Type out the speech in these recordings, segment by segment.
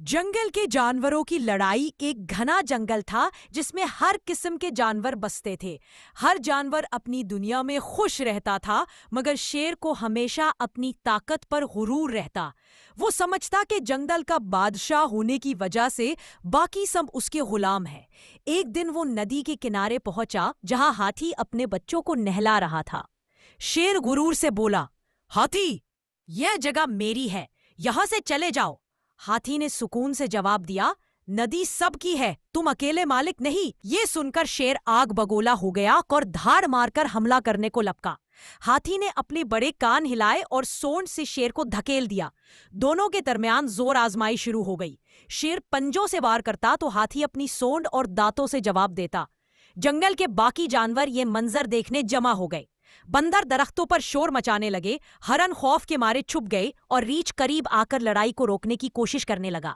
जंगल के जानवरों की लड़ाई। एक घना जंगल था जिसमें हर किस्म के जानवर बसते थे। हर जानवर अपनी दुनिया में खुश रहता था, मगर शेर को हमेशा अपनी ताकत पर गुरूर रहता। वो समझता कि जंगल का बादशाह होने की वजह से बाकी सब उसके गुलाम हैं। एक दिन वो नदी के किनारे पहुंचा जहां हाथी अपने बच्चों को नहला रहा था। शेर गुरूर से बोला, हाथी, यह जगह मेरी है, यहां से चले जाओ। हाथी ने सुकून से जवाब दिया, नदी सबकी है, तुम अकेले मालिक नहीं। ये सुनकर शेर आग बगोला हो गया और धार मारकर हमला करने को लपका। हाथी ने अपने बड़े कान हिलाए और सोंड से शेर को धकेल दिया। दोनों के दरमियान जोर आजमाई शुरू हो गई। शेर पंजों से वार करता तो हाथी अपनी सोंड और दांतों से जवाब देता। जंगल के बाकी जानवर ये मंजर देखने जमा हो गए। बंदर दरख्तों पर शोर मचाने लगे, हरन खौफ के मारे छुप गए और रीछ करीब आकर लड़ाई को रोकने की कोशिश करने लगा।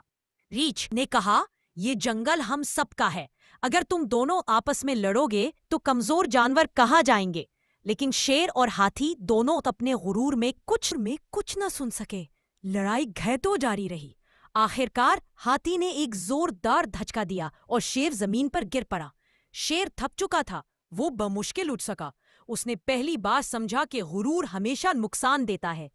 रीछ ने कहा, ये जंगल हम सबका है, अगर तुम दोनों आपस में लड़ोगे तो कमजोर जानवर कहाँ जाएंगे। लेकिन शेर और हाथी दोनों अपने गुरूर में कुछ न सुन सके। लड़ाई घैतो जारी रही। आखिरकार हाथी ने एक जोरदार धचका दिया और शेर जमीन पर गिर पड़ा। शेर थक चुका था, वो बमुश्किल उठ सका। उसने पहली बार समझा कि गुरूर हमेशा नुकसान देता है।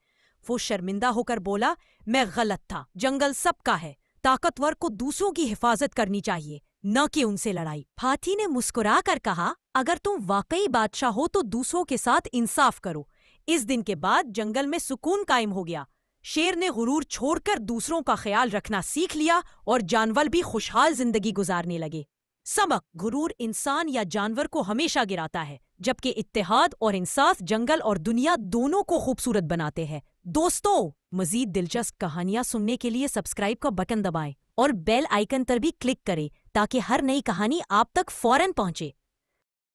वो शर्मिंदा होकर बोला, मैं गलत था, जंगल सबका है, ताकतवर को दूसरों की हिफाजत करनी चाहिए, न कि उनसे लड़ाई। हाथी ने मुस्कुरा कर कहा, अगर तुम वाकई बादशाह हो तो दूसरों के साथ इंसाफ करो। इस दिन के बाद जंगल में सुकून कायम हो गया। शेर ने गुरूर छोड़कर दूसरों का ख्याल रखना सीख लिया और जानवर भी खुशहाल जिंदगी गुजारने लगे। सबक: गुरूर इंसान या जानवर को हमेशा गिराता है, जबकि इत्तेहाद और इंसाफ जंगल और दुनिया दोनों को खूबसूरत बनाते हैं। दोस्तों, मजीद दिलचस्प कहानियां सुनने के लिए सब्सक्राइब का बटन दबाएं और बेल आइकन पर भी क्लिक करें ताकि हर नई कहानी आप तक फौरन पहुंचे।